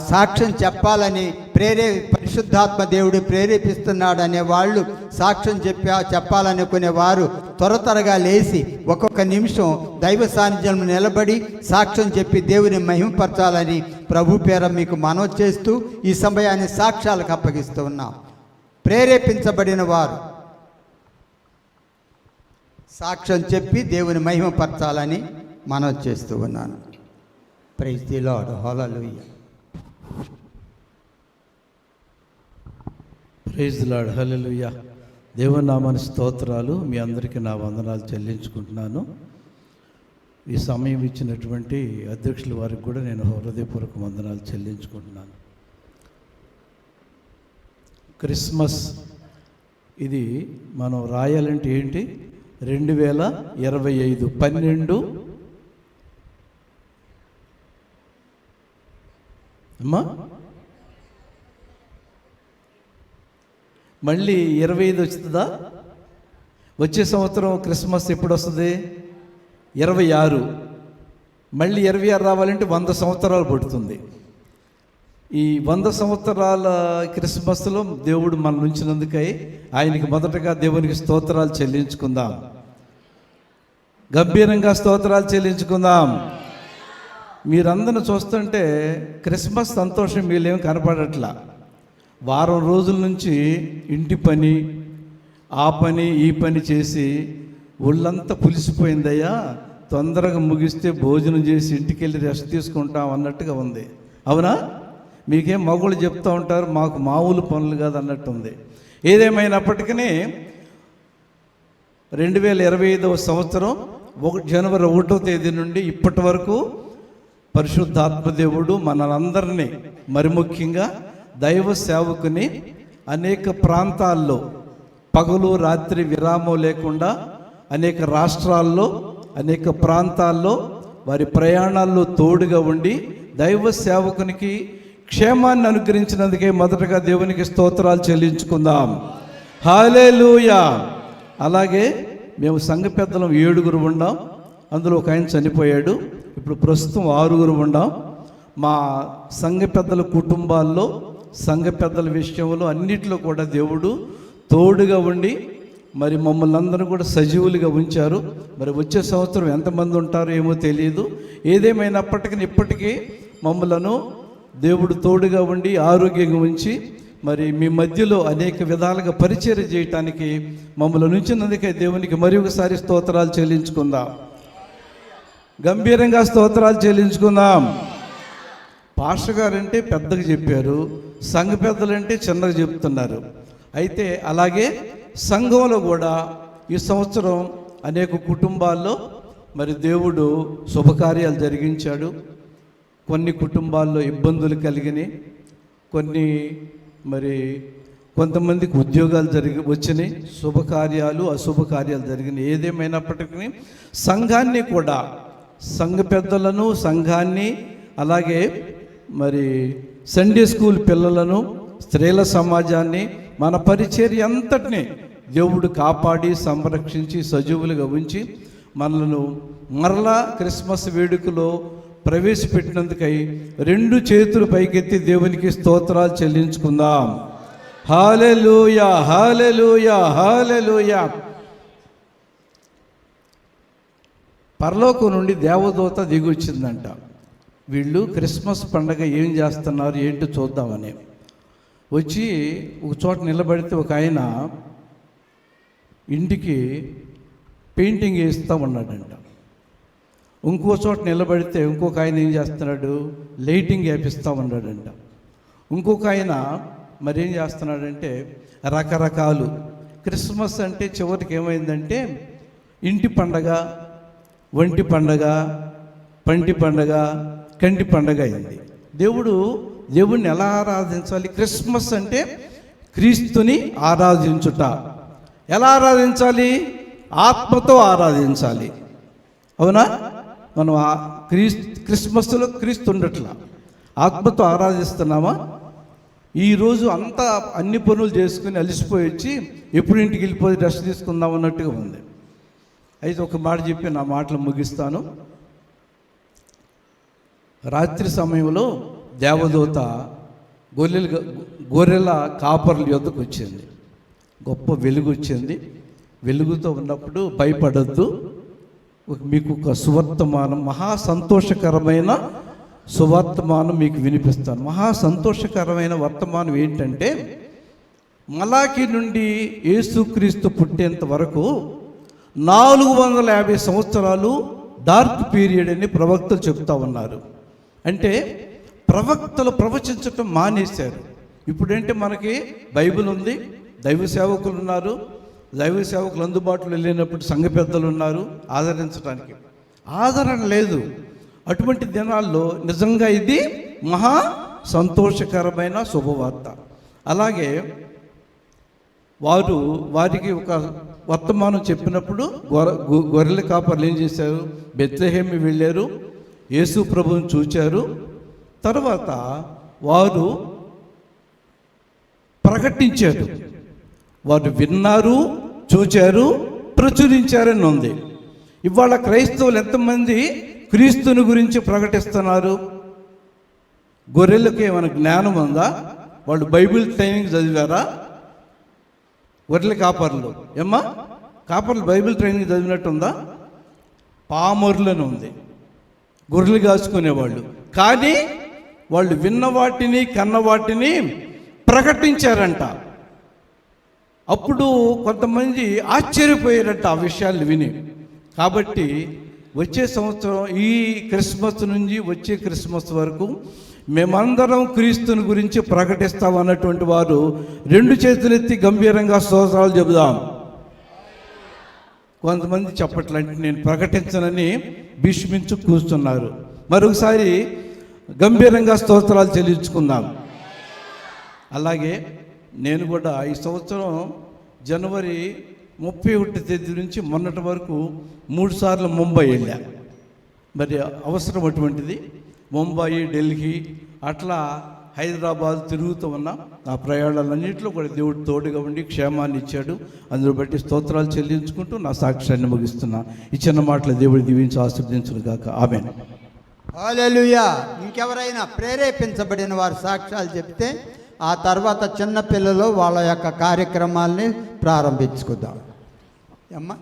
సాక్ష్యం చెప్పాలని పరిశుద్ధాత్మ దేవుడు ప్రేరేపిస్తున్నాడు అనే వాళ్ళు సాక్ష్యం చెప్పాలనుకునే వారు త్వరగా లేచి ఒక్కొక్క నిమిషం దైవ సాన్నిధ్యంలో నిలబడి సాక్ష్యం చెప్పి దేవుని మహిమపరచాలని ప్రభు పేర మీకు మనవి చేస్తూ ఈ సమయాన్ని సాక్ష్యాలకు అప్పగిస్తూ ఉన్నాం. ప్రేరేపించబడిన వారు సాక్ష్యం చెప్పి దేవుని మహిమపరచాలని మనవి చేస్తూ ఉన్నాను. Praise the Lord. Hallelujah. Praise the Lord. Hallelujah. దేవుని నామానికి స్తోత్రాలు. మీ అందరికీ నా వందనాలు చెల్లించుకుంటున్నాను. ఈ సమయం ఇచ్చినటువంటి అధ్యక్షుల వారికి కూడా నేను హృదయపూర్వక వందనాలు చెల్లించుకుంటున్నాను. క్రిస్మస్ ఇది మనం రాయాలంటే ఏంటి? 2025 12 అమ్మా మళ్ళీ 25 వస్తుందా? వచ్చే సంవత్సరం క్రిస్మస్ ఎప్పుడు వస్తుంది? 26. మళ్ళీ 26 రావాలంటే 100 సంవత్సరాలు పడుతుంది. ఈ 100 సంవత్సరాల క్రిస్మస్లో దేవుడు మన ఉంచినందుకై ఆయనకి మొదటగా దేవునికి స్తోత్రాలు చెల్లించుకుందాం. గంభీరంగా స్తోత్రాలు చెల్లించుకుందాం. మీరందరూ చూస్తుంటే క్రిస్మస్ సంతోషం మీరేం కనపడట్లా. వారం రోజుల నుంచి ఇంటి పని, ఆ పని, ఈ పని చేసి ఒళ్ళంతా పులిసిపోయిందయ్యా, తొందరగా ముగిస్తే భోజనం చేసి ఇంటికి వెళ్ళి రెస్ట్ తీసుకుంటాం అన్నట్టుగా ఉంది. అవునా? మీకేం మగవాళ్ళు చెప్తూ ఉంటారు, మాకు మామూలు పనులు కాదు అన్నట్టు ఉంది. ఏదేమైనప్పటికీ 2025వ సంవత్సరం జనవరి 1వ తేదీ నుండి ఇప్పటి వరకు పరిశుద్ధాత్మదేవుడు మనందరినీ, మరి ముఖ్యంగా దైవ సేవకుని అనేక ప్రాంతాల్లో పగలు రాత్రి విరామం లేకుండా అనేక రాష్ట్రాల్లో, అనేక ప్రాంతాల్లో వారి ప్రయాణాల్లో తోడుగా ఉండి దైవ సేవకునికి క్షేమాన్ని అనుగ్రహించినందుకే మొదటగా దేవునికి స్తోత్రాలు చెల్లించుకుందాం. హల్లెలూయా. అలాగే మేము సంఘ పెద్దలం 7 ఉన్నాం. అందులో ఒక ఆయన చనిపోయాడు. ఇప్పుడు ప్రస్తుతం 6 ఉన్నాం. మా సంఘ పెద్దల కుటుంబాల్లో, సంఘ పెద్దల విషయంలో అన్నిట్లో కూడా దేవుడు తోడుగా ఉండి మరి మమ్మల్ని అందరూ కూడా సజీవులుగా ఉంచారు. మరి వచ్చే సంవత్సరం ఎంతమంది ఉంటారో ఏమో తెలియదు. ఏదేమైనప్పటికీ ఇప్పటికీ మమ్మలను దేవుడు తోడుగా ఉండి ఆరోగ్యంగా ఉంచి మరి మీ మధ్యలో అనేక విధాలుగా పరిచర్య చేయటానికి మమ్మల్ని ఉంచినందుకే దేవునికి మరి ఒకసారి స్తోత్రాలు చెల్లించుకుందాం. గంభీరంగా స్తోత్రాలు చెల్లించుకుందాం. పాస్టర్ గారంటే పెద్దగా చెప్పారు, సంఘ పెద్దలంటే చిన్నగా చెప్తున్నారు. అయితే అలాగే సంఘంలో కూడా ఈ సంవత్సరం అనేక కుటుంబాల్లో మరి దేవుడు శుభకార్యాలు జరిగించాడు. కొన్ని కుటుంబాల్లో ఇబ్బందులు కలిగినాయి, కొంతమందికి ఉద్యోగాలు వచ్చినాయి, శుభకార్యాలు అశుభకార్యాలు జరిగినాయి. ఏదేమైనప్పటికీ సంఘాన్ని కూడా, సంఘ పెద్దలను, సంఘాన్ని, అలాగే మరి సండే స్కూల్ పిల్లలను, స్త్రీల సమాజాన్ని, మన పరిచర్య అంతటినీ దేవుడు కాపాడి సంరక్షించి సజీవులుగా ఉంచి మనలను మరలా క్రిస్మస్ వేడుకలో ప్రవేశపెట్టినందుకై 2 చేతులు పైకెత్తి దేవునికి స్తోత్రాలు చెల్లించుకుందాం. హల్లెలూయా, హల్లెలూయా, హల్లెలూయా. పరలోకం నుండి దేవదూత దిగి వచ్చిందంట. వీళ్ళు క్రిస్మస్ పండగ ఏం చేస్తున్నారు ఏంటో చూద్దామని వచ్చి ఒక చోట నిలబడితే ఒక ఆయన ఇంటికి పెయింటింగ్ వేస్తూ ఉన్నాడంట. ఇంకో చోట నిలబడితే ఇంకొక ఆయన ఏం చేస్తున్నాడు? లైటింగ్ వేపిస్తూ ఉన్నాడంట. ఇంకొక ఆయన మరేం చేస్తున్నాడంటే రకరకాలు. క్రిస్మస్ అంటే చివరికి ఏమైందంటే ఇంటి పండగ, ఒంటి పండగ, పంటి పండగ, కంటి పండగ అయింది. దేవుడిని ఎలా ఆరాధించాలి? క్రిస్మస్ అంటే క్రీస్తుని ఆరాధించుట. ఎలా ఆరాధించాలి? ఆత్మతో ఆరాధించాలి. అవునా? మనం క్రిస్మస్లో క్రీస్తు ఉండట్లా, ఆత్మతో ఆరాధిస్తున్నామా? ఈరోజు అంతా అన్ని పనులు చేసుకుని అలసిపోయి వచ్చి ఎప్పుడు ఇంటికి వెళ్ళిపోయి రెస్ట్ తీసుకుందాం అన్నట్టుగా ఉంది. అయితే ఒక మాట చెప్పి నా మాటలు ముగిస్తాను. రాత్రి సమయంలో దేవదూత గొర్రెల కాపర్ల యొద్దకు వచ్చింది. గొప్ప వెలుగు వచ్చింది. వెలుగుతో ఉన్నప్పుడు భయపడద్దు, మీకు ఒక సువర్తమానం, మహా సంతోషకరమైన సువర్తమానం మీకు వినిపిస్తాను. మహా సంతోషకరమైన వర్తమానం ఏంటంటే, మలాకి నుండి యేసుక్రీస్తు పుట్టేంత వరకు 450 సంవత్సరాలు డార్క్ పీరియడ్ అని ప్రవక్తలు చెప్తా ఉన్నారు. అంటే ప్రవక్తలు ప్రవచించటం మానేశారు. ఇప్పుడంటే మనకి బైబిల్ ఉంది, దైవ సేవకులు ఉన్నారు, దైవ సేవకులు అందుబాటులో వెళ్ళినప్పుడు సంఘ పెద్దలు ఉన్నారు ఆదరించడానికి. ఆదరణ లేదు. అటువంటి దినాల్లో నిజంగా ఇది మహా సంతోషకరమైన శుభవార్త. అలాగే వారికి ఒక వర్తమానం చెప్పినప్పుడు గొర్రెల కాపర్లు ఏం చేశారు? బెత్లెహేము వెళ్ళారు, యేసు ప్రభువుని చూచారు. తర్వాత వారు ప్రకటించారు. వారు విన్నారు, చూచారు, ప్రచురించారని ఉంది. ఇవాళ క్రైస్తవులు ఎంతమంది క్రీస్తుని గురించి ప్రకటిస్తున్నారు? గొర్రెలకు ఏమైనా జ్ఞానం ఉందా? వాళ్ళు బైబిల్ ట్రైనింగ్ చదివారా? గొర్రెల కాపర్లు ఏమ్మా, కాపర్లు బైబిల్ ట్రైనింగ్ చదివినట్టుందా? పామరులను ఉంది, గొర్రెలు కాచుకునేవాళ్ళు. కానీ వాళ్ళు విన్న వాటిని కన్న వాటిని ప్రకటించారంట. అప్పుడు కొంతమంది ఆశ్చర్యపోయారంట ఆ విషయాలు విని. కాబట్టి వచ్చే సంవత్సరం ఈ క్రిస్మస్ నుంచి వచ్చే క్రిస్మస్ వరకు మేమందరం క్రీస్తుని గురించి ప్రకటిస్తాం అన్నటువంటి వారు 2 చేతులెత్తి గంభీరంగా స్తోత్రాలు చెబుదాం. కొంతమంది చెప్పట్లంటే నేను ప్రకటించనని భీష్మించు కూర్చున్నారు. మరొకసారి గంభీరంగా స్తోత్రాలు చెల్లించుకుందాం. అలాగే నేను కూడా ఈ సంవత్సరం జనవరి 31 తేదీ నుంచి మొన్నటి వరకు 3 సార్లు ముంబై వెళ్ళా. మరి అవసరం అటువంటిది. ముంబై, ఢిల్లీ, అట్లా హైదరాబాద్ తిరుగుతూ ఉన్నాం. ఆ ప్రయాణాలన్నింటిలో కూడా దేవుడు తోడుగా ఉండి క్షేమాన్ని ఇచ్చాడు. అందులో బట్టి స్తోత్రాలు చెల్లించుకుంటూ నా సాక్ష్యాన్ని ముగిస్తున్నా. ఈ చిన్న మాటలు దేవుడు దీవించి ఆశీర్వదించును గాక. ఆమేన్. హల్లెలూయా. ఇంకెవరైనా ప్రేరేపించబడిన వారు సాక్ష్యాలు చెప్తే ఆ తర్వాత చిన్న పిల్లలు వాళ్ళ యొక్క కార్యక్రమాల్ని ప్రారంభించుకుందాం. అమ్మా,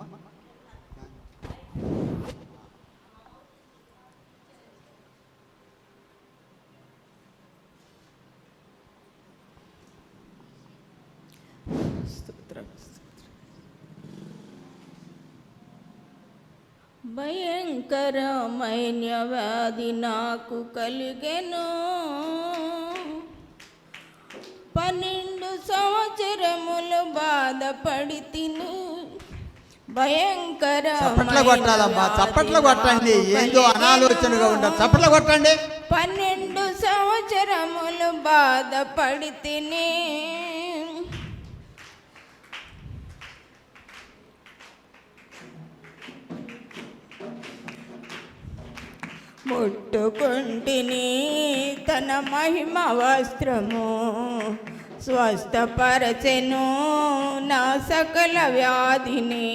భయంకరమైన వ్యాధి నాకు కలిగెను, 12 సంవత్సరములు బాధపడి తిని. చప్పట్లు కొట్టాలమ్మా, చప్పట్లు కొట్టండి. ఏందో అనాలోచనగా ఉంటారు, చప్పట్లు కొట్టండి. 12 సంవత్సరములు బాధపడి తిని. ముట్టుకుంటిని తన మహిమ వస్త్రము, స్వస్థపరచెను నా సకల వ్యాధిని.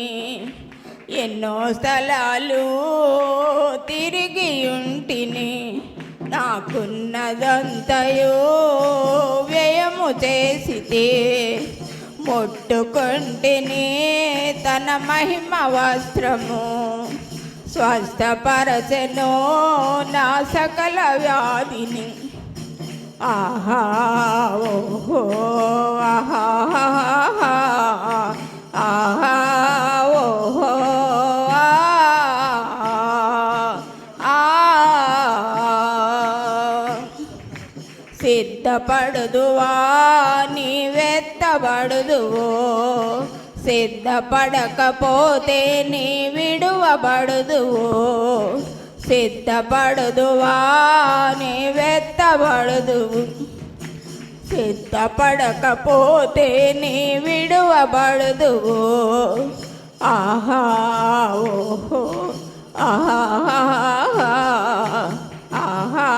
ఎన్నో స్థలాలు తిరిగి ఉంటిని, నాకున్నదంతయో వ్యయము చేసితే. ముట్టుకుంటిని తన మహిమ వస్త్రము, స్వస్థపరచెను నా సకల వ్యాధిని. ఆహా ఓహో ఆహా ఆహా ఓహో సిద్ధపడుదువా నీవెత్తబడుదువో, సిద్ధపడకపోతే నీ విడువబడుదువో. సిద్ధపడుదువా నీవెత్తబడుదువు, సిద్ధపడకపోతే నీ విడువబడుదువు. ఆహా ఓహో ఆహా ఆహా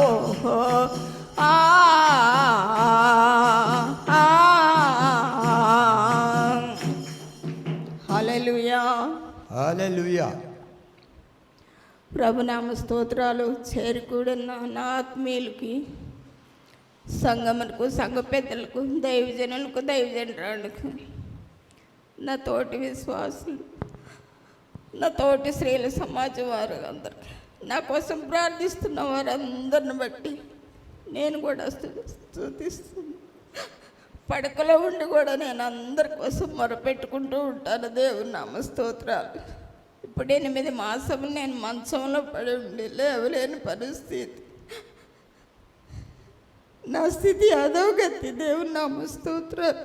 ఓహో హల్లెలూయా. హల్లెలూయా. ప్రభునామ స్తోత్రాలు. చేరుకూడిన నా ఆత్మీయులకి, సంఘములకు, సంఘ పెద్దలకు, దైవజనులకు, దైవజనురాళ్ళకు, నా తోటి విశ్వాసులు, నా తోటి స్త్రీల సమాజం వారు అందరికీ, నా కోసం ప్రార్థిస్తున్న వారందరిని బట్టి నేను కూడా స్తుతిస్తున్నాను. పడకలో ఉండి కూడా నేను అందరి కోసం మొరపెట్టుకుంటూ ఉంటాను. దేవుని నామ స్తోత్రాలు. ఇప్పుడు 8 మాసములు నేను మంచంలో పడి ఉండి లేవలేని పరిస్థితి. నా స్థితి అధోగతి. దేవుని నామ స్తోత్రాలు.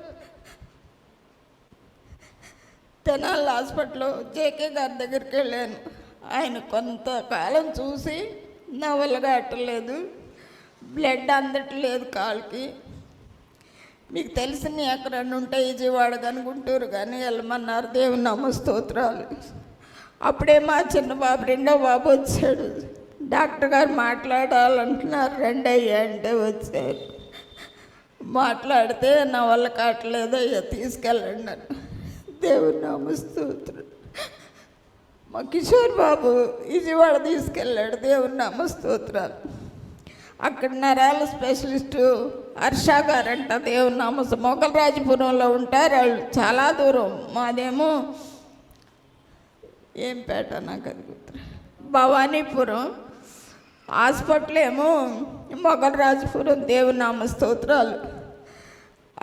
తెనాలి హాస్పిటల్లో జేకే గారి దగ్గరికి వెళ్ళాను. ఆయన కొంతకాలం చూసి నా వల్ల కావట్లేదు, బ్లడ్ అందట్లేదు కాలుకి. మీకు తెలిసిన ఎక్కడన్నా ఉంటే విజయవాడ కానీ గుంటూరు కానీ వెళ్ళమన్నారు. దేవుని నామ స్తోత్రాలు. అప్పుడే మా చిన్న బాబు, 2వ బాబు వచ్చాడు. డాక్టర్ గారు మాట్లాడాలంటున్నారు, రండి అయ్యా అంటే వచ్చారు. మాట్లాడితే నా వల్ల కావట్లేదు అయ్యా తీసుకెళ్ళండి అని. దేవుని నామ స్తోత్రం. మా కిషోర్ బాబు విజయవాడ తీసుకెళ్ళాడు. దేవుని నామ స్తోత్రాలు. అక్కడ నరాల స్పెషలిస్టు హర్ష గారంట. దేవుని నామ మొగలరాజపురంలో ఉంటారు వాళ్ళు. చాలా దూరం. మాదేమో ఏం పేట నాకు అది గుర్తు, భవానీపురం. హాస్పిటల్ ఏమో మొగలరాజపురం. దేవుని నామ స్తోత్రాలు.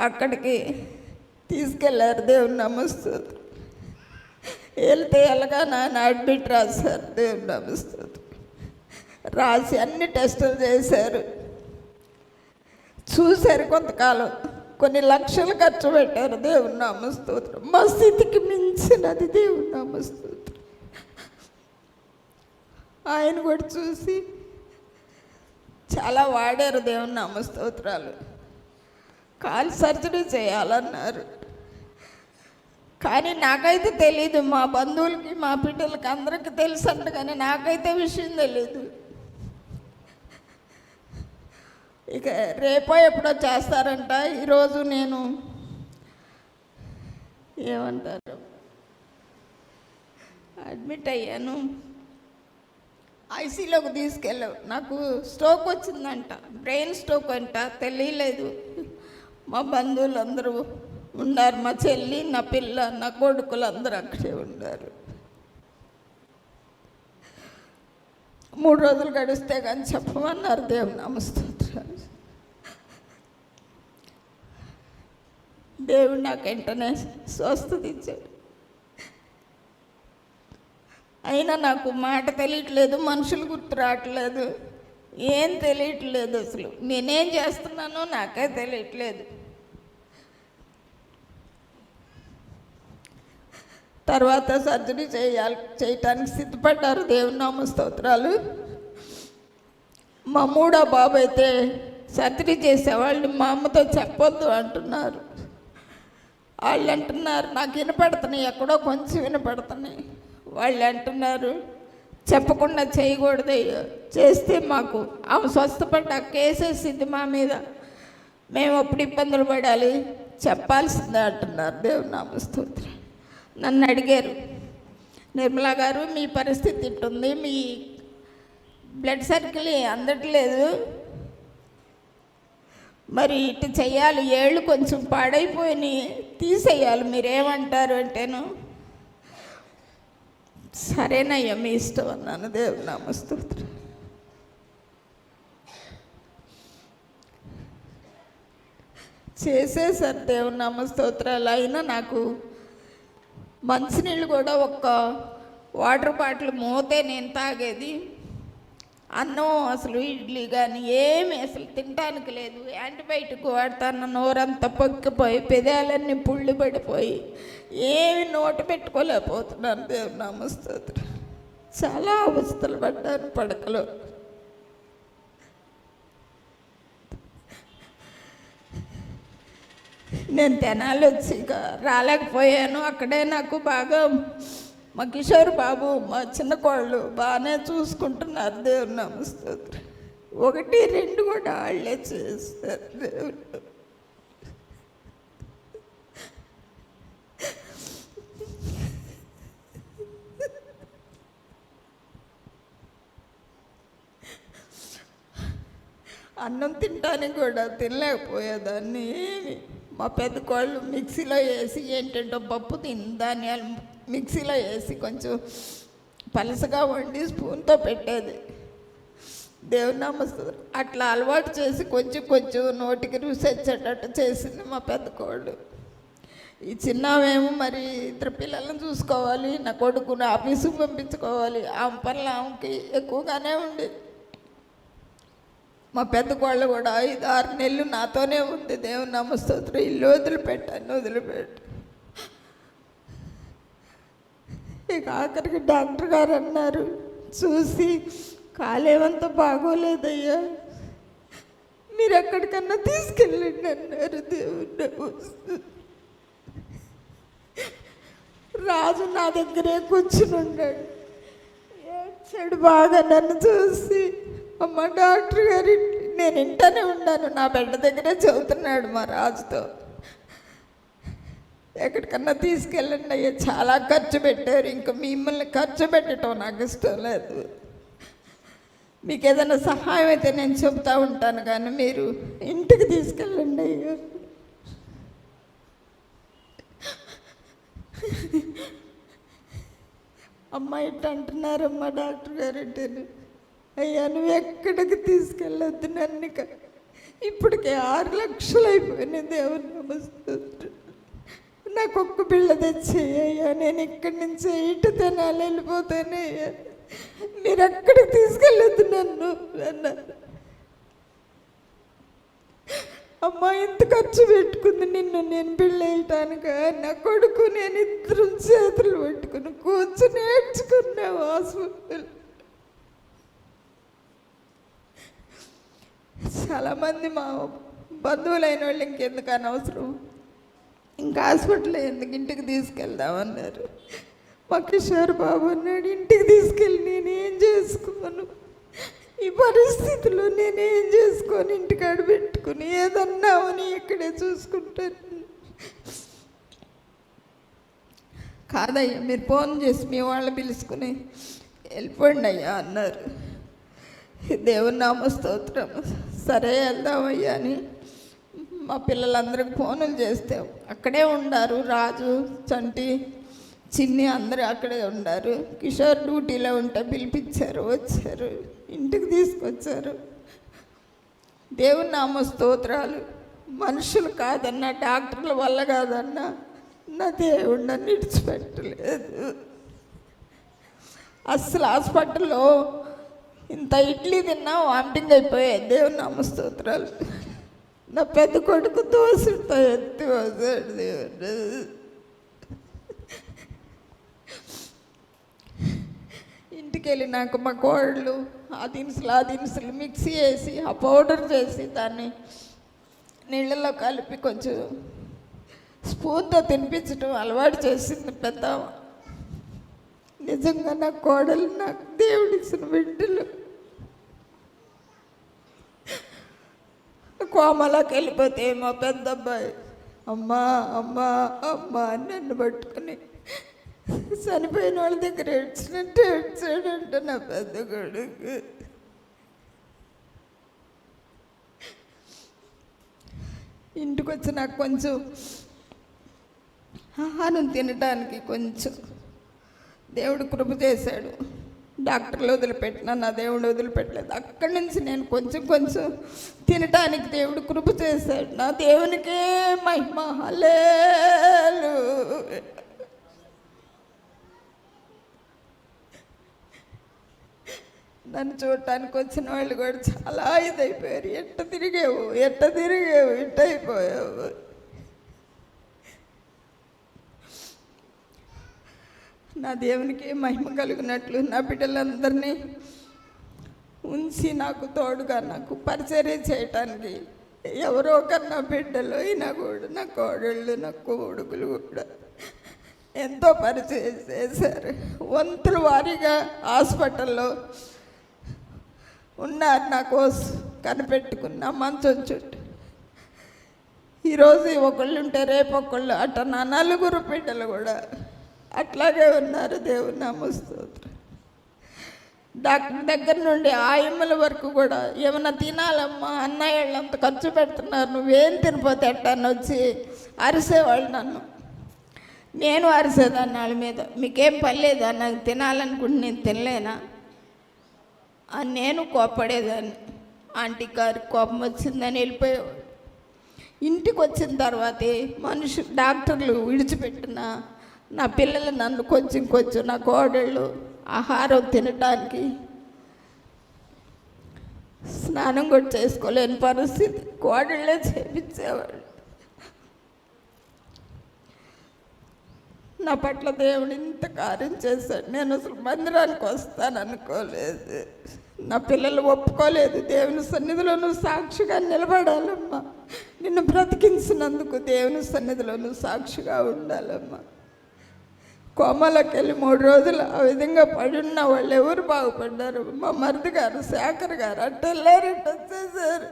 అక్కడికి తీసుకెళ్ళారు. దేవుని నామ స్తోత్రం. వెళ్తే ఎలాగా నాన్న అడ్మిట్ రాశారు. దేవుని నామ స్తోత్రం. రాసి అన్ని టెస్టులు చేశారు, చూశారు. కొంతకాలం కొన్ని లక్షలు ఖర్చు పెట్టారు. దేవుని నామ స్తోత్రం. మా స్థితికి మించినది. దేవుని నామ స్తోత్రం. ఆయన కూడా చూసి చాలా వాడారు. దేవుని నామ స్తోత్రాలు. కాలు సర్జరీ చేయాలన్నారు, కానీ నాకైతే తెలీదు. మా బంధువులకి, మా బిడ్డలకి అందరికీ తెలుసు అంట, కానీ నాకైతే విషయం తెలీదు. ఇక రేపో ఎప్పుడో చేస్తారంట. ఈరోజు నేను ఏమంటారు అడ్మిట్ అయ్యాను. ఐసీలోకి తీసుకెళ్ళావు. నాకు స్ట్రోక్ వచ్చిందంట, బ్రెయిన్ స్ట్రోక్ అంట. తెలియలేదు. మా బంధువులు అందరూ ఉన్నారు. మా చెల్లి, నా పిల్ల, నా కొడుకులు అందరూ అక్కడే ఉన్నారు. 3 రోజులు గడిస్తే కానీ చెప్పమన్నారు. దేవుని నామ స్తోత్రాలు. దేవుడు నాకు వెంటనే స్వస్థత ఇచ్చాడు. అయినా నాకు మాట తెలియట్లేదు, మనుషులు గుర్తు రావట్లేదు, ఏం తెలియట్లేదు. అసలు నేనేం చేస్తున్నానో నాకే తెలియట్లేదు. తర్వాత సర్జరీ చేయటానికి సిద్ధపడ్డారు. దేవుని నామ స్తోత్రాలు. మా 3వ బాబు అయితే సర్జరీ చేసేవాళ్ళు మా అమ్మతో చెప్పొద్దు అంటున్నారు. వాళ్ళు అంటున్నారు, నాకు వినపడుతున్నాయి, ఎక్కడో కొంచెం వినపడుతున్నాయి. వాళ్ళు అంటున్నారు చెప్పకుండా చేయకూడదు, చేస్తే మాకు ఆమె స్వస్థపడ్డ కేసేసింది మా మీద, మేము అప్పుడు ఇబ్బందులు పడాలి, చెప్పాల్సిందే అంటున్నారు. దేవుని నామ స్తోత్రం. నన్ను అడిగారు, నిర్మలా గారు మీ పరిస్థితి ఇట్టుంది, మీ బ్లడ్ సర్కిల్ అందట్లేదు, మరి ఇటు చెయ్యాలి, ఏళ్ళు కొంచెం పాడైపోయినాయి, తీసేయాలి, మీరేమంటారు అంటేను సరేనయ్యా మీ ఇష్టం అన్నాను. దేవుని నామ స్తోత్రం. చేసేసారు. దేవుని నామ స్తోత్రాలు. అయినా నాకు మంచినీళ్ళు కూడా ఒక్క వాటర్ బాటిల్ మోతే నేను తాగేది. అన్నం అసలు ఇడ్లీ కానీ ఏమి అసలు తినడానికి లేదు. యాంటీబయాటిక్ వాడతాను, నోరంతా పొక్కిపోయి పెదాలన్నీ పుళ్ళు పడిపోయి ఏమి నోటు పెట్టుకోలేకపోతున్నాను. దేవుని నామ స్తోత్రం. చాలా అవస్థలు పడ్డాను పడకలో. నేను తెనాలి వచ్చి ఇక రాలేకపోయాను. అక్కడే నాకు బాగా మా కిషోర్ బాబు, మా చిన్న కోళ్ళు బాగానే చూసుకుంటున్నారు. దేవుని నామ స్తోత్రం. 1, 2 కూడా వాళ్ళే చేస్తారు. దేవుడు అన్నం తినడానికి కూడా తినలేకపోయేదాన్ని. మా పెద్ద కోళ్ళు మిక్సీలో వేసి ఏంటంటే పప్పు ధాన్యాలు మిక్సీలో వేసి కొంచెం పలసగా వండి స్పూన్తో పెట్టేది. దేవుని నమస్తే అట్లా అలవాటు చేసి కొంచెం కొంచెం నోటికి రుచి వచ్చేటట్టు చేసింది మా పెద్ద కోళ్ళు. ఈ చిన్నవేమో మరి ఇద్దరు పిల్లలను చూసుకోవాలి, నా కొడుకుని ఆఫీసుకు పంపించుకోవాలి, ఆమె పనులు ఆమెకి ఎక్కువగానే ఉంది. మా పెద్ద కోళ్ళు కూడా 5-6 నెలలు నాతోనే ఉంది. దేవుని నమస్తోత్రం. ఇల్లు వదిలిపెట్టు. ఇక ఆఖరికి డాక్టర్ గారు అన్నారు, చూసి కాలేమంతా బాగోలేదయ్యా, మీరు ఎక్కడికన్నా తీసుకెళ్ళండి అన్నారు. దేవుని రాజు నా దగ్గరే కూర్చుని ఉన్నాడు. ఏడ్చాడు బాగా నన్ను చూసి. అమ్మ డాక్టర్ గారు, నేను ఇంటనే ఉన్నాను, నా బిడ్డ దగ్గరే చదువుతున్నాడు మా రాజుతో, ఎక్కడికన్నా తీసుకెళ్ళండి అయ్యా, చాలా ఖర్చు పెట్టారు, ఇంకా మిమ్మల్ని ఖర్చు పెట్టడం నాకు ఇష్టం లేదు, మీకు ఏదైనా సహాయం అయితే నేను చెబుతూ ఉంటాను, కానీ మీరు ఇంటికి తీసుకెళ్ళండి అయ్యా. అమ్మ ఇట్ట అంటున్నారమ్మా డాక్టర్ గారు అంటేను, అయ్యా నువ్వు ఎక్కడికి తీసుకెళ్ళొద్దు నన్ను, ఇప్పటికే 6 లక్షలు అయిపోయినాయి. దేవుని నమస్తే, నాకు ఒక్క బిళ్ళ తెచ్చేయ్యా, నేను ఇక్కడి నుంచి ఇటు తినాలి వెళ్ళిపోతానే, మీరు ఎక్కడికి తీసుకెళ్ళొద్దు నన్ను అన్నారు. అమ్మ ఇంత ఖర్చు పెట్టుకుంది నేను బిళ్ళ వేయటానికి, నా కొడుకు నేను ఇద్దరు చేతులు పెట్టుకుని కూర్చుని నేర్చుకున్నావు హాస్పిటల్. చాలామంది మా బంధువులైన వాళ్ళు ఇంకెందుకు అనవసరం, ఇంకా హాస్పిటల్ ఎందుకు, ఇంటికి తీసుకెళ్దామన్నారు. మా కిషోర్ బాబు అన్నాడు, ఇంటికి తీసుకెళ్ళి నేనేం చేసుకోను, ఈ పరిస్థితిలో నేనేం చేసుకొని ఇంటికాడ పెట్టుకుని ఏదన్నా అని ఇక్కడే చూసుకుంటాను. కాదయ్యా మీరు ఫోన్ చేసి మీ వాళ్ళు పిలుచుకుని వెళ్ళిపోండి అయ్యా అన్నారు. దేవుని నామస్తోత్రం. సరే వెళ్దామయ్యా అని మా పిల్లలందరికి ఫోన్లు చేస్తే అక్కడే ఉండారు. రాజు, చంటి, చిన్ని అందరూ అక్కడే ఉన్నారు. కిషోర్ డ్యూటీలో ఉంటే పిలిపించారు, వచ్చారు, ఇంటికి తీసుకొచ్చారు. దేవుని నామస్తోత్రాలు. మనుషులు కాదన్నా, డాక్టర్ల వల్ల కాదన్నా, నా దేవుడు నన్ను విడిచిపెట్టలేదు. అస్సలు హాస్పిటల్లో ఇంత ఇడ్లీ తిన్నా వామిటింగ్ అయిపోయాయి. దేవుని నామస్తోత్రాలు. నా పెద్ద కొడుకు దోసుతో ఎత్తి వస్తాడు దేవుడు. ఇంటికి వెళ్ళి నాకు మా కోళ్ళు ఆ దినుసులు మిక్సీ వేసి ఆ పౌడర్ చేసి దాన్ని నీళ్ళల్లో కలిపి కొంచెం స్పూన్తో తినిపించడం అలవాటు చేసింది పెద్ద. నిజంగా నా కోడలు నాకు దేవుడిచ్చిన బిడ్డలు. కోమలోకి వెళ్ళిపోతే మా పెద్ద అబ్బాయి అమ్మా అమ్మా అమ్మా అని నన్ను పట్టుకుని చనిపోయిన వాళ్ళ దగ్గర ఏడ్చినట్టు ఏడ్చాడంట నా పెద్ద కొడుకు. ఇంటికి వచ్చి నాకు కొంచెం ఆహారం తినడానికి కొంచెం దేవుడు కృప చేశాడు. డాక్టర్లు వదిలిపెట్టినా నా దేవుడు వదిలిపెట్టలేదు. అక్కడి నుంచి నేను కొంచెం కొంచెం తినటానికి దేవుడు కృప చేశాడు. నా దేవునికే మహిమ. హల్లెలూయా. నన్ను చూడటానికి వచ్చిన వాళ్ళు కూడా చాలా ఇదైపోయారు. ఎట్ట తిరిగేవు ఇట్ట అయిపోయావు. నా దేవునికి మహిమ కలిగినట్లు నా బిడ్డలందరినీ ఉంచి నాకు తోడుగా నాకు పరిచర్య చేయటానికి ఎవరో ఒకరు నా బిడ్డలు అయినా కూడా నా కోడళ్ళు నా కొడుకులు కూడా ఎంతో పరిచయం చేశారు. వంతుల వారీగా హాస్పిటల్లో ఉన్నారు నా కోసం కనిపెట్టుకున్న మంచం చుట్టూ. ఈరోజు ఒకళ్ళు ఉంటే రేపు ఒకళ్ళు అట్ట నా 4 బిడ్డలు కూడా అట్లాగే ఉన్నారు. దేవుని నామస్తోత్రం. డాక్టర్ దగ్గర నుండి ఆయమ్మల వరకు కూడా ఏమన్నా తినాలమ్మా, అన్నయ్య అంత ఖర్చు పెడుతున్నారు, నువ్వేం తినిపోతే ఎట్టాన్ని వచ్చి అరిసేవాళ్ళు నన్ను. నేను అరిసేదాన్ని వాళ్ళ మీద, మీకేం పని లేదా, నాకు తినాలనుకుంటే నేను తినలేనా అని నేను కోప్పడేదాన్ని. ఆంటీ గారికి కోపం వచ్చిందని వెళ్ళిపోయేవాడు. ఇంటికి వచ్చిన తర్వాతే డాక్టర్లు విడిచిపెట్టిన నా పిల్లలు నన్ను కొంచెం నా కోడళ్ళు ఆహారం తినటానికి స్నానం కూడా చేసుకోలేని పరిస్థితి, కోడళ్ళే చేపించేవాళ్ళు. నా పట్ల దేవుడు ఇంత కార్యం చేశాడు. నేను అసలు మందిరానికి వస్తాను అనుకోలేదు. నా పిల్లలు ఒప్పుకోలేదు. దేవుని సన్నిధిలో నువ్వు సాక్షిగా నిలబడాలమ్మా, నిన్ను బ్రతికించినందుకు దేవుని సన్నిధిలో నువ్వు సాక్షిగా ఉండాలమ్మా. కోమలోకి వెళ్ళి 3 రోజులు ఆ విధంగా పడున్న వాళ్ళు ఎవరు బాగుపడ్డారు? మా మరిది గారు, శేఖర్ గారు అట్ట వెళ్ళారు, ఇట్ట వచ్చేసారు.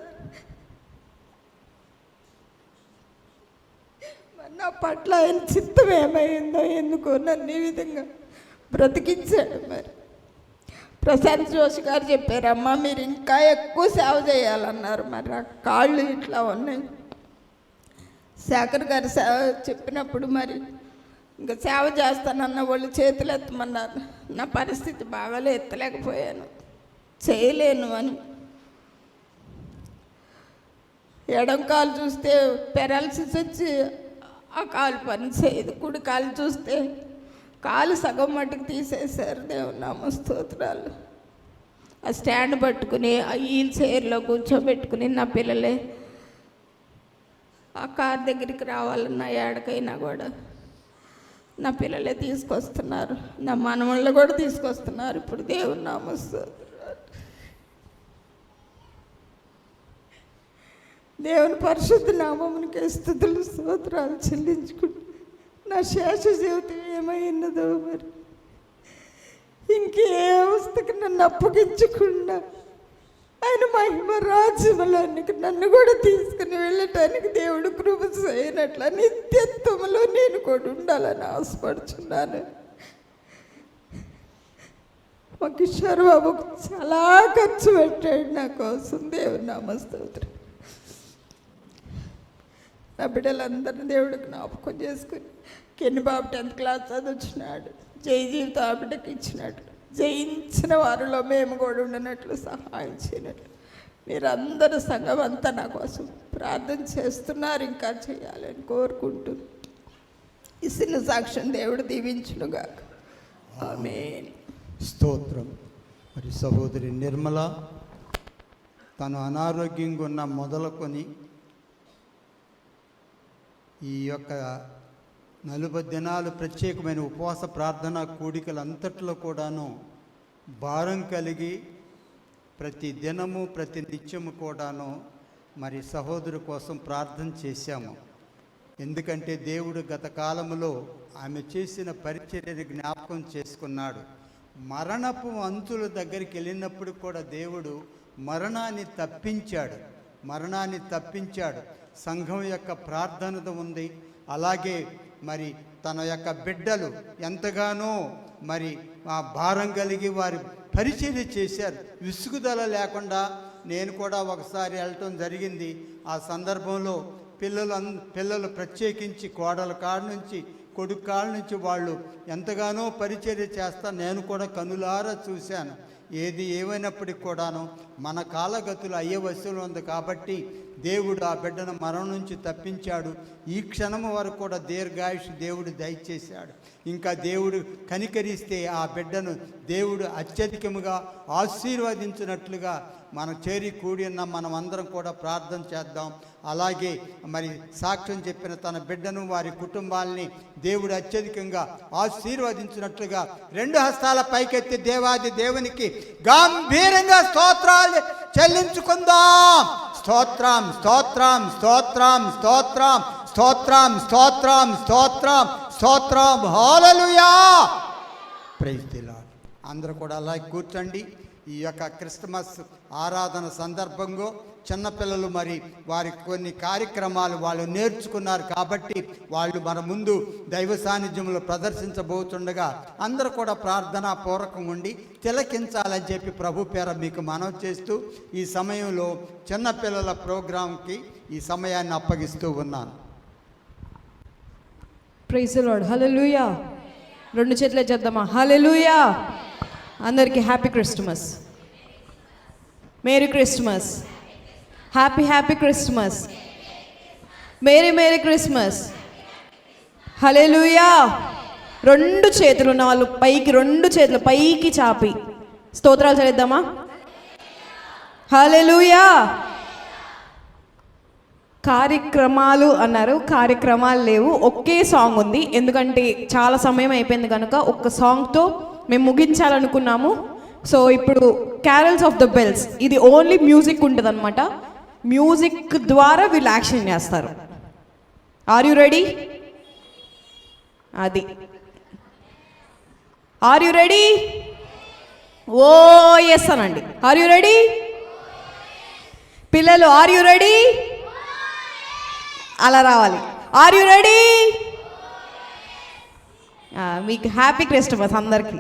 నా పట్ల ఆయన చిత్తం ఏమైందో, ఎందుకో నన్ను ఈ విధంగా బ్రతికించాడు. మరి ప్రశాంత్ జోషి గారు చెప్పారమ్మా, మీరు ఇంకా ఎక్కువ సేవ చేయాలన్నారు. మరి ఆ కాళ్ళు ఇట్లా ఉన్నాయి. శేఖర్ గారు సేవ చెప్పినప్పుడు మరి ఇంకా సేవ చేస్తానన్న వాళ్ళు చేతులు ఎత్తమన్నారు. నా పరిస్థితి బాగాలే, ఎత్తలేకపోయాను, చేయలేను అని. ఎడం కాలు చూస్తే పెరాలసిస్ వచ్చి ఆ కాలు పని చేయదు. కుడి కాలు చూస్తే కాలు సగం మట్టుకు తీసేశారు. దేవుని నామ స్తోత్రాలు. ఆ స్టాండ్ పట్టుకుని ఆ వీల్ చైర్లో కూర్చోబెట్టుకుని నా పిల్లలే ఆ కార్ దగ్గరికి రావాలన్నా ఏడకైనా కూడా నా పిల్లలే తీసుకొస్తున్నారు. నా మనవళ్ళు కూడా తీసుకొస్తున్నారు. ఇప్పుడు దేవుని నామ స్తోత్రాలు. దేవుని పరిశుద్ధ నామమునికి స్తుతులు స్తోత్రాలు చెల్లించుకుంటూ నా శేష జీవితం ఏమైన్నదో మరి ఇంకే అవస్థకి నన్ను అప్పగించకుండా ఆయన మహిమ రాజ్యంలోనికి నన్ను కూడా తీసుకుని వెళ్ళటానికి దేవుడు కృప చేయనట్ల నిత్యత్వంలో నేను కూడా ఉండాలని ఆశపడుచున్నాను. మా కిషోర్ బాబు చాలా ఖర్చు పెట్టాడు నా కోసం. దేవుని నామ స్తోత్రం. నా బిడ్డలందరినీ దేవుడు జ్ఞాపకం చేసుకుని కెన్ని బాబు 10th క్లాస్ చదువుతున్నాడు. జై జీవితం ఆ బిడ్డకి ఇచ్చినట్లు, జయించిన వారిలో మేము కూడా ఉండనట్లు సహాయం చేయనట్లు మీరందరూ సంఘం అంతా నా కోసం ప్రార్థన చేస్తున్నారు. ఇంకా చేయాలని కోరుకుంటూ ఈ చిన్న సాక్ష్యం దేవుడు దీవించునుగా. ఆమేన్. స్తోత్రం. మరి సహోదరి నిర్మల తను అనారోగ్యంగా ఉన్న మొదలుకొని ఈ యొక్క 40 దినాలు ప్రత్యేకమైన ఉపవాస ప్రార్థన కూడికలంతట్లో కూడాను భారం కలిగి ప్రతి దినము ప్రతి నిత్యము కూడాను మరి సహోదరు కోసం ప్రార్థన చేశాము. ఎందుకంటే దేవుడు గత కాలంలో ఆమె చేసిన పరిచర్యను జ్ఞాపకం చేసుకున్నాడు. మరణపు అంచుల దగ్గరికి వెళ్ళినప్పుడు కూడా దేవుడు మరణాన్ని తప్పించాడు. సంఘం యొక్క ప్రార్థనత ఉంది. అలాగే మరి తన యొక్క బిడ్డలు ఎంతగానో మరి ఆ భారం కలిగి వారి పరిచర్య చేశారు. విసుగుదల లేకుండా నేను కూడా ఒకసారి వెళ్ళటం జరిగింది. ఆ సందర్భంలో పిల్లలు ప్రత్యేకించి కోడల కాడ నుంచి కొడుకు కాడ నుంచి వాళ్ళు ఎంతగానో పరిచర్య చేస్తా నేను కూడా కనులారా చూశాను. ఏది ఏమైనప్పటికి కూడాను మన కాలగతులు అయ్యే వస్తువులు ఉంది కాబట్టి దేవుడు ఆ బిడ్డను మరణం నుంచి తప్పించాడు. ఈ క్షణము వరకు కూడా దీర్ఘాయుష్ దేవుడు దయచేశాడు. ఇంకా దేవుడు కనికరిస్తే ఆ బిడ్డను దేవుడు అత్యధికముగా ఆశీర్వదించినట్లుగా మనం చేరి కూడి ఉన్న మనం అందరం కూడా ప్రార్థన చేద్దాం. అలాగే మరి సాక్ష్యం చెప్పిన తన బిడ్డను వారి కుటుంబాలని దేవుడు అత్యధికంగా ఆశీర్వదించినట్లుగా 2 హస్తాల పైకెత్తి దేవాది దేవునికి గంభీరంగా స్తోత్రాలు చెల్లించుకుందాం. స్తోత్రం స్తోత్రం స్తోత్రం స్తోత్రం స్తోత్రం స్తోత్రం స్తోత్రం స్తోత్రం. హల్లెలూయా. Praise the Lord. అందరూ కూడా అలా కూర్చోండి. ఈ యొక్క క్రిస్మస్ ఆరాధన సందర్భంగా చిన్నపిల్లలు మరి వారి కొన్ని కార్యక్రమాలు వాళ్ళు నేర్చుకున్నారు కాబట్టి వాళ్ళు మన ముందు దైవ సాన్నిధ్యంలో ప్రదర్శించబోతుండగా అందరూ కూడా ప్రార్థనా పూర్వకంగా ఉండి తిలకించాలని చెప్పి ప్రభు పేర మీకు మనవి చేస్తూ ఈ సమయంలో చిన్నపిల్లల ప్రోగ్రాంకి ఈ సమయాన్ని అప్పగిస్తూ ఉన్నాను. Praise the Lord. హల్లెలూయా. రెండు చేతులే చేద్దామా? హల్లెలూయా. అందరికీ happy Christmas, merry Christmas, happy Christmas, merry Christmas. Hallelujah. రెండు చేతులు ఉన్న వాళ్ళు పైకి, రెండు చేతులు పైకి చాపి స్తోత్రాలు చేద్దామా? హల్లెలూయా. కార్యక్రమాలు అన్నారు, కార్యక్రమాలు లేవు, ఒకే సాంగ్ ఉంది. ఎందుకంటే చాలా సమయం అయిపోయింది కనుక ఒక్క సాంగ్తో మేము ముగించాలనుకున్నాము. సో ఇప్పుడు క్యారల్స్ ఆఫ్ ద బెల్స్, ఇది ఓన్లీ మ్యూజిక్ ఉంటుంది అనమాట. మ్యూజిక్ ద్వారా వీళ్ళు యాక్షన్ చేస్తారు. Are you ready? అది are you ready? Oh yes అనండి. Are you ready? పిల్లలు ఆర్ యు రెడీ? అలా రావాలి. Are you ready? మీకు హ్యాపీ క్రిస్మస్ అందరికీ.